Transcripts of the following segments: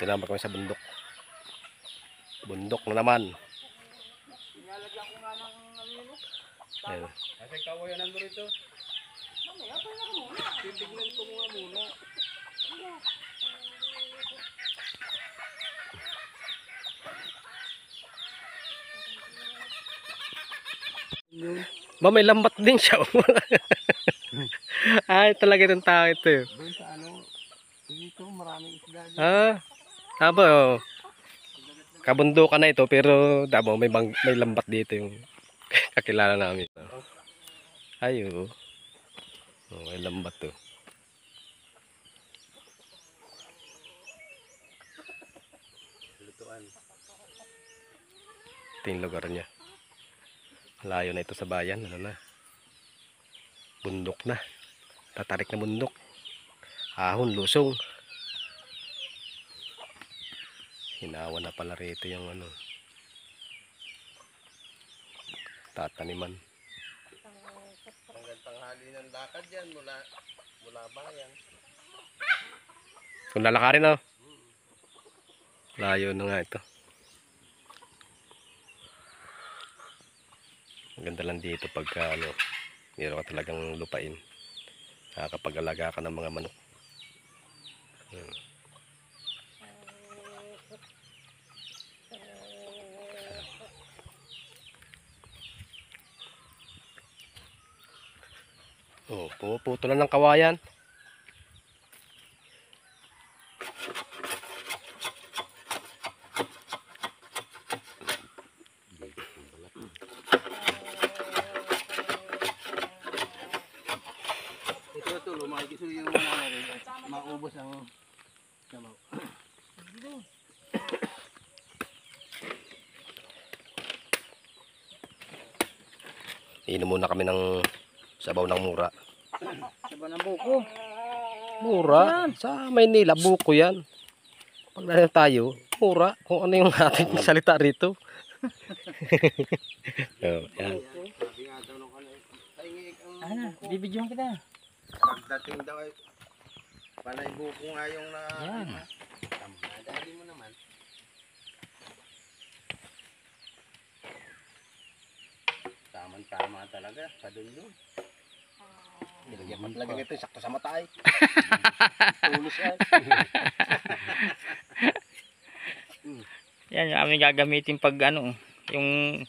Dito naman kami sa bundok. Bundok na naman. Nilalagyan ko nga ng ano yun. Ayan. Kasi kawayanan mo rito. Mamaya, pa na muna. Titignan ko muna. Ba, may lambat din siya. Ay, talaga ng tao ito. Doon sa ano, dito maraming isda. Ah, haba oh. Kabundukan na ito pero dabo may lambat dito yung kakilala namin. Ay, oh. Oh, may lambat to. Lutuan. Ito yung lugar niya. Layo na ito sa bayan. Ano na? Bundok na. Tatarik na bundok. Ahon, lusong. Hinawa na pala rito yung ano. Tataniman. Hanggang tanghali ng lakad yan mula bayan. Kung lalakarin na. Layo na nga ito. Ang ganda lang dito pagka ano, meron ka talagang lupain. Nakakapag-alaga ka ng mga manok. Oh, pumuputo na ng kawayan. Ito lumaki gusto yung maubos ang kamaw. Iinom muna kami ng sabaw ng mura. Sabaw ng buko. Mura? Sa Maynila, buko yan. Pag nalito tayo, mura. Kung ano yung ating salita rito. Oh, yan. Sabi nga daw nung ano, paingig ang Ano, buko. bibidyohan kita. Pagdating daw ay panay buko nga yung na Yan. Dali mo naman. Tama talaga sa dun. Nilagyan pa talaga ito, sakto sa mata ay. Tulos ay. Yan yung aming gagamitin pag ano, yung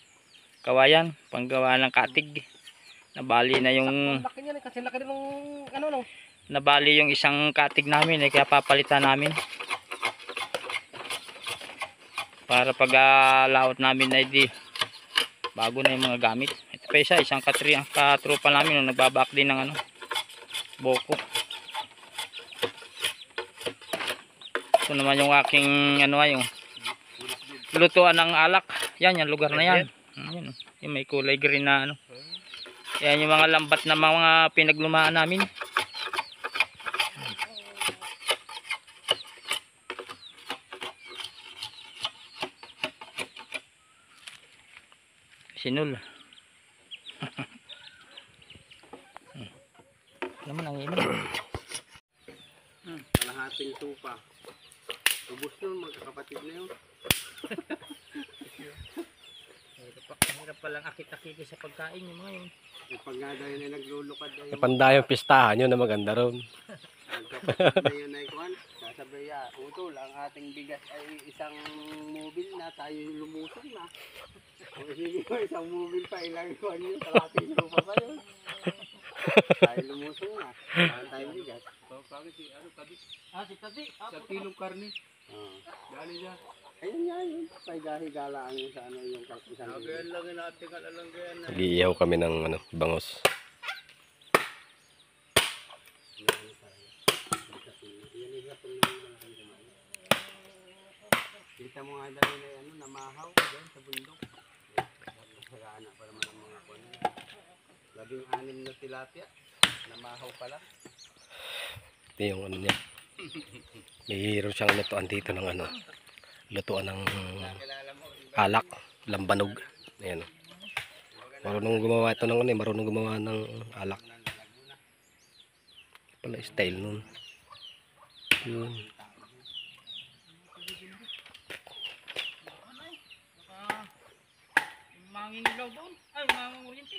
kawayan, panggawa ng katig. Nabali na yung Laki niya kasi laki din ng ano no. nabali yung isang katig namin kaya papalitan namin. Para pag laot namin na di bago na yung mga gamit. Ito pa isa, isang katrupa namin no, nagbabak din ng ano, boko. Ito naman yung aking ano ay yung lutuan ng alak. Yan, yung lugar na yan. Yan, yung may kulay green na ano. Yan yung mga lambat na mga pinaglumaan namin. Sinul. Naman ang inom. Kalahating tupa. Ubus nun, magkakapatid na yun. Hirap palang akit-akit sa pagkain yung mga yun. E pag nga daw yun ay naglulukad na yung Napandayang pistahan yun na maganda ron. magkapatid na yun ay kuhan. Sasabi utol, ang ating bigas ay isang mobil na, tayo lumusong na. O sige mo, isang mobil pa, ilang kuhan yun, kalahating tupa pa yun. Tayo lumusong na, saan tayo bigas. Bakit si ano, tabi? Si Tati. Sa kilong karni. Dali siya. Ayun nga yun. Paghigalaan yun sa ano yung isang kilo. Agayan lang yun natin kalalanggayan na. Nag-iihaw kami ng ano, bangos. Kita mo nga dali na ano, namahaw dyan sa bundok. Nasagana pa naman ang mga kuwan. 16 na tilapia. Namahaw pala. Ito yung ano niya. Mayroon siyang lutuan dito ng ano. Lutuan ng alak, lambanog. Ayan. Marunong gumawa ito ng ano, marunong gumawa ng alak. Pala style nun. Yun. mangingilaw doon. Ay, mangunguryente.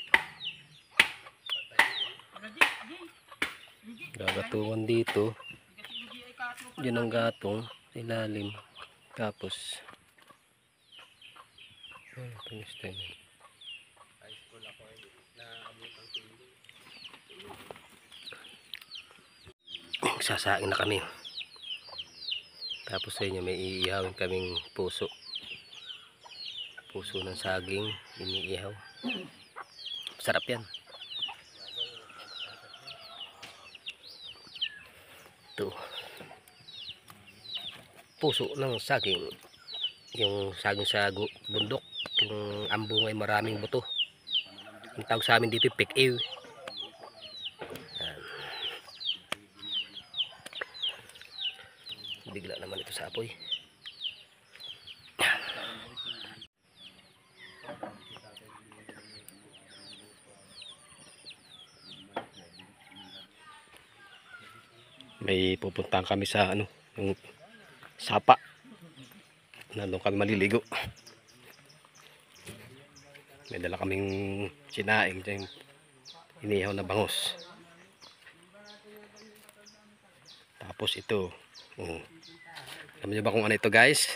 Gagatungan dito. Yun ang gatong ilalim. Tapos High school ako eh. Naabutang sindi. sasaing na kami. Tapos sa inyo may iihawin kaming puso. Puso ng saging iniihaw. Sarap yan. Ito. Puso ng saging. Yung saging sa bundok. Yung ambong ay maraming buto. Ang tawag sa amin dito yung pek-ew. Bigla naman ito sa apoy. May pupuntahan kami sa ano, yung sapa. Nandun kami maliligo. May dala kaming sinaing dyan, inihaw na bangus. Tapos ito, alam niyo ba kung ano ito guys?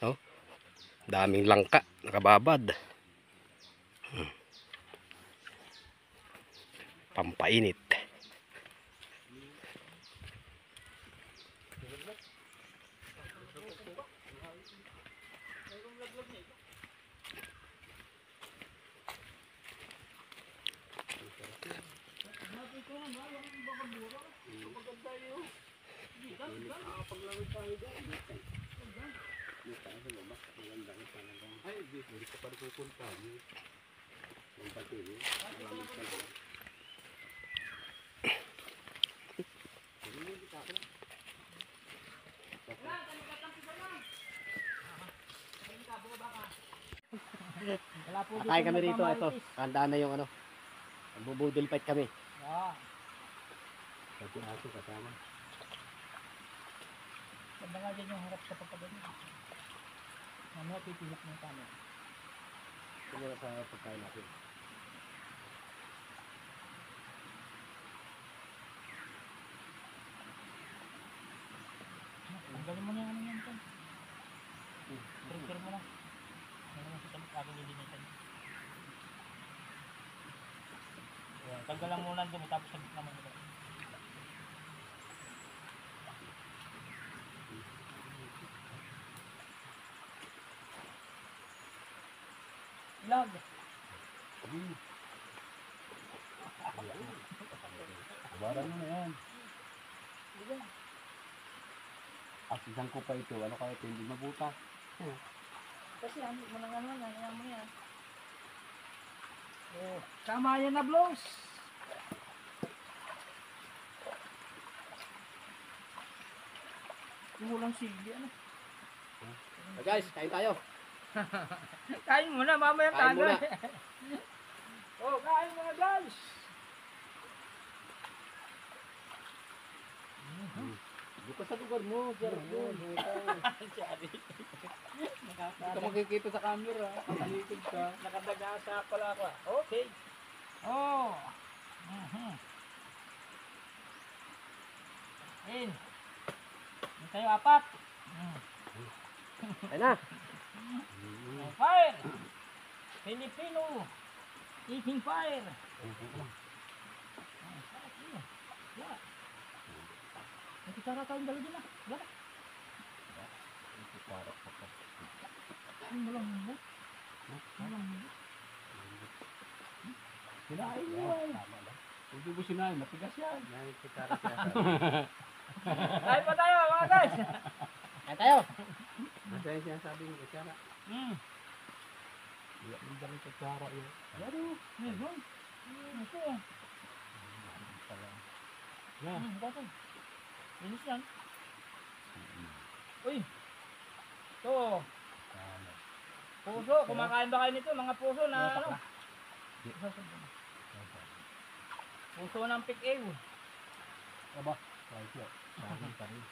Oh, daming langka nakababad. Pampainit. Ay, hindi ko pa rin pupunta. Yung patili. Maraming talaga. Kakain kami rito. Ito. Handaan na yung ano. Bubudol fight kami. Pati aso kasama. Ganda nga dyan yung harap sa pagkagano. Mamaya pipilak ng kami. Ito na sa pagkain natin. Tanggalin mo na yung ano yan dyan. Trigger mo na. Ano naman sa talit ako lilinitan. Tanggalan mo lang dyan tapos sabit naman ito. Ilag. Baran mo na yan. Asisang ko pa ito. Ano kaya ito? Hindi mabuta. Kasi ano mo nang ano yan. Ayan mo yan. Oh, tama yan na blows. Yung ulang sili ano. Guys, kain tayo. Kain muna, mamaya Kain muna. Oh, kain muna guys. Dito sa lugar mo. Sorry. Hindi ka makikita sa camera. Nakalikod ka. Nakadaga sa pala ako. Okay. Oh. In. Hindi tayo apat. Ayun na. Fire. Filipino. Eating fire. Nakitara tayong dala din ah. Gana. Walang mo. Walang mo. Sinain mo yan. Hindi mo sinain. Matigas yan. Nakikitara siya. Kain pa tayo mga guys. Kain tayo. Masaya siya sabi ng kutsara. Wala mo dami kutsara yun. Yaro. Meron. Ito ah. Yan. Dito. Linis yan. Uy. Ito. Puso. Kumakain ba kayo nito? Mga puso na ano? Puso ng pik-ew. Aba. Right yun. Sabi pa rin.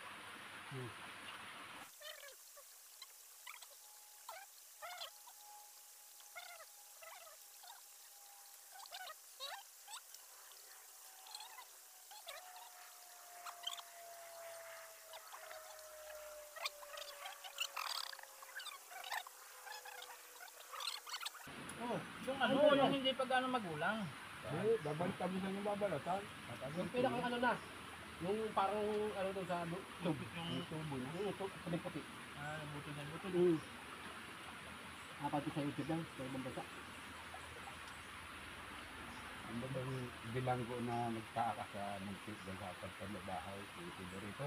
Yung ano, yung hindi pa gaano magulang. Babalatan mo sa yung babalatan. Yung pinakang ano na, yung parang ano doon sa Tubig yung tubo, yung puti-puti. buto na buto. Nakapati sa YouTube lang, sa ibang bansa. Ang bang bilanggo na nagtaaka sa muntik dahil sa pagpanabahay, yung rito.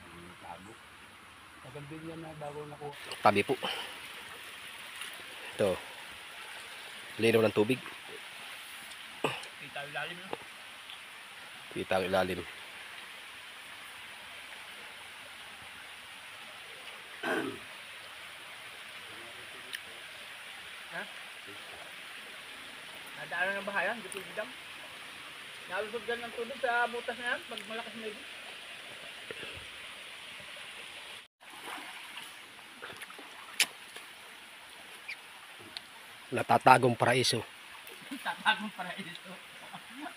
Ang tago. Tagal din yan na bago nakuha. Tabi po. Ito. Linaw ng tubig. Kita yung lalim no. Kita ang ilalim. Nadaanan ng bahayan, dito bidang. Nalusog dyan ng tubig sa butas na yan, pag malakas na ito. Natatagong paraiso. Nagtatagong para ito.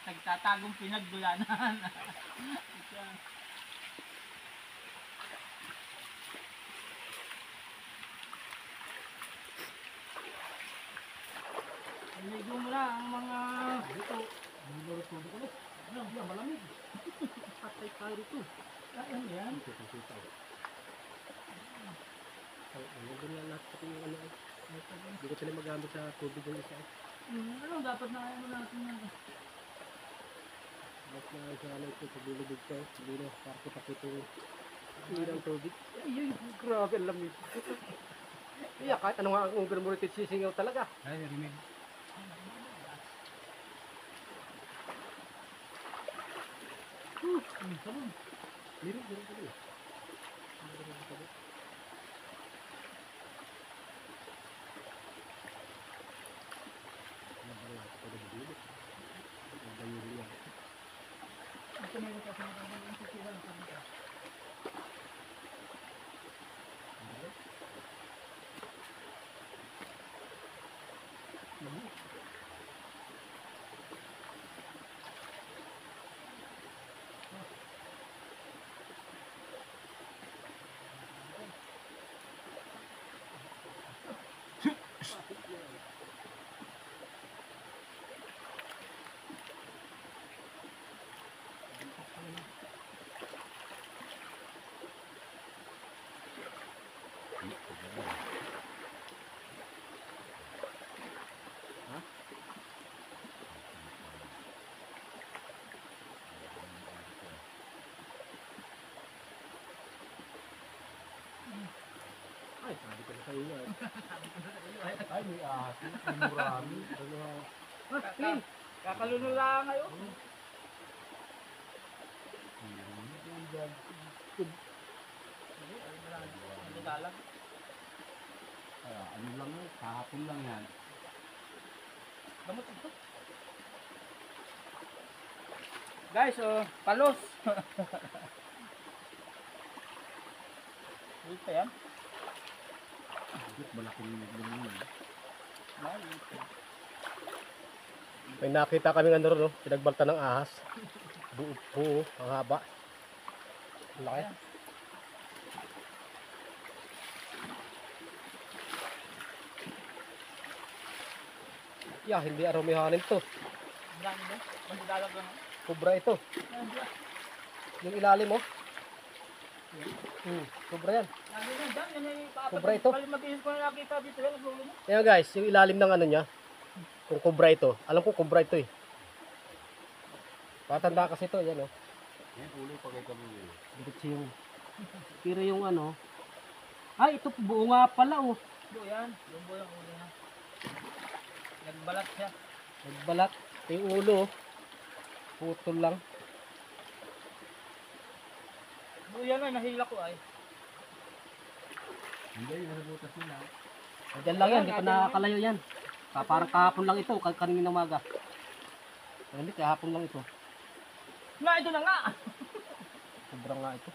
Nagtatagong pinagdulanan. Iligo mo na ang mga Dito, nilulot ko dito. Ano, yan, malamig. Patay tayo dito. ano yan. Ano din yan lahat pati yung ano ay. Hindi ko sila magamit sa tubig yung isa. Ano dapat na ano natin yan. Mas na sa ano ito, sa bilubig ko. Hindi na, para kita yung irang tubig. Ay, grabe, ang lamig. Iya, kahit ano nga ang unggar mo rin sisingaw talaga. Ay, rimig. Lirik, lirik, lirik. Ay, sabi ko na sa iyo. Ay, may asin. May murami. Ano? Kakalunula ngayon. Nagdalag. Ano lang yun? Kahapon lang yan. Gamot ito. Guys, palos. Dito yan. Malaking lumin. May nakita kaming ano ron, no? Pinagbalta ng ahas. Buo, buo, ang haba. Ang laki. Yeah, hindi arumihanin to. Dami ba? Magdalag lang. Kubra ito. Yung ilalim mo. Kubra yan. Kubra ito. Matiis ko na nakita dito yan. Naglulong mo. Ayan guys, yung ilalim ng ano niya. Kung kubra ito. Alam ko kubra ito eh. Patanda kasi ito, yan oh. Yan, ulo pa kayo kami. Diretso yung... Pero yung ano... Ay, ito buo nga pala oh. Buo yan. Yung buo yung ulo niya. Nagbalat siya. Nagbalat. Ito yung ulo oh. Putol lang. Buo yan ay nahila ko ay. Hindi, nasa butas nila. Diyan lang yan, hindi pa nakakalayo yan. Parang kahapon lang ito, kanina umaga. Hindi, kahapon lang ito. Nga, ito na nga. Sobra nga ito.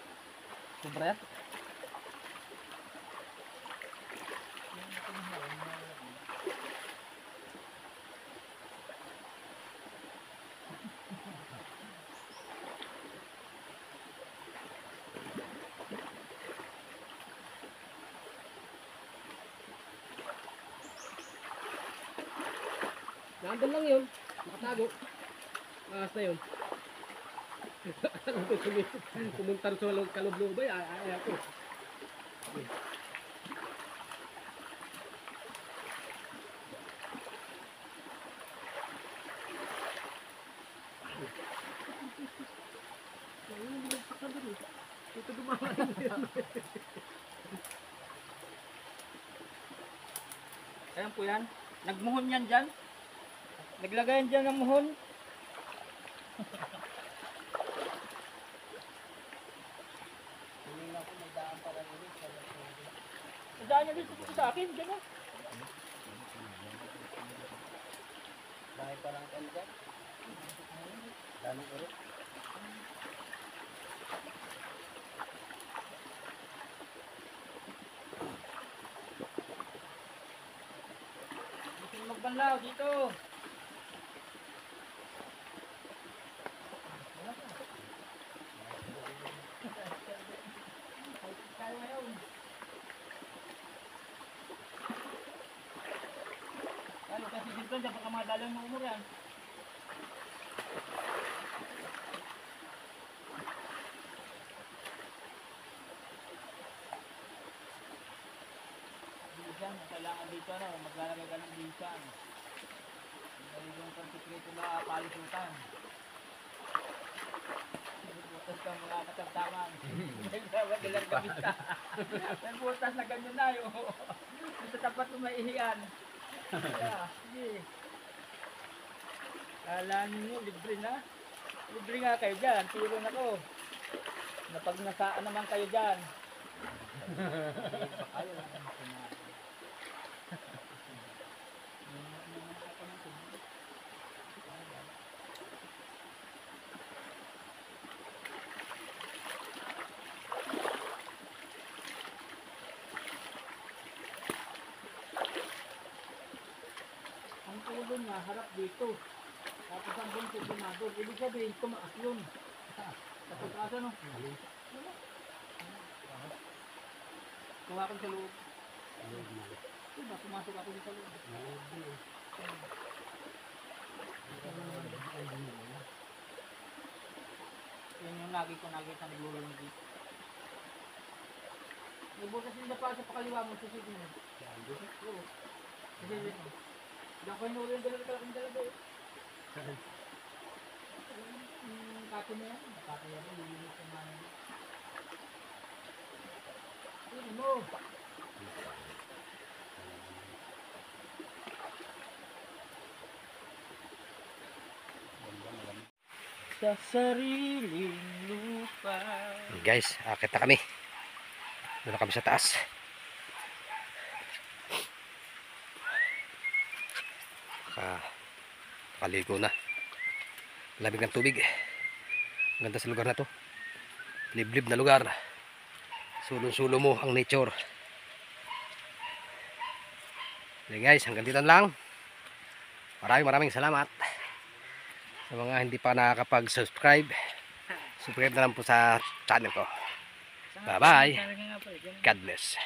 Sobra yan. Andun lang yun. Nakatago. Ahas na yun. Pumunta rin sa kalubloobay. Ay ako. Ito dumaan. Ayan po yan. Nagmuhon yan dyan. Naglagayan dyan ng muhon. Daan niya dito sa akin. Dyan o. Dahil parang kanjan. Daming ulit. Gusto magbanlaw dito. Tayo ngayon. Lalo kasi dito dyan baka madalang ng umur yan. Bisan, kailangan dito maglalagay ka ng bisan. Yung konsekreto na palisutan. Butas ka mga katamtaman. Magalang gamita. May butas na ganyan na yun. Sa tapat mo maihiyan. Sige. Kala ninyo, libre na. Libre nga kayo dyan. Tiro na ko. Napag nasaan naman kayo dyan. Ang ulo niya harap dito. Tapos ang buntot dumadog. Ibig sabihin, tumaas yun. Sa pagkaas ano? Kuha ko sa loob. Diba, pumasok ako sa loob. Yan yung lagi ko nakita naglulong dito. May butas yung dapa sa pakaliwa mo sa sige mo. Oo. Kasi dito. Diyan ko yung ulo yung dalaga eh. Kato na yan. Kato yan. Lilinis yung mga yan. Hindi mo. Sa sariling lupa. Guys, akit na kami. Doon na kami sa taas. Nakaligo na. Lamig ng tubig. Ganda sa lugar na to. Liblib na lugar. Sulong-sulo mo ang nature. Okay guys, hanggang dito lang. Maraming salamat. Sa mga hindi pa nakakapag-subscribe, subscribe na lang po sa channel ko. Bye bye. God bless.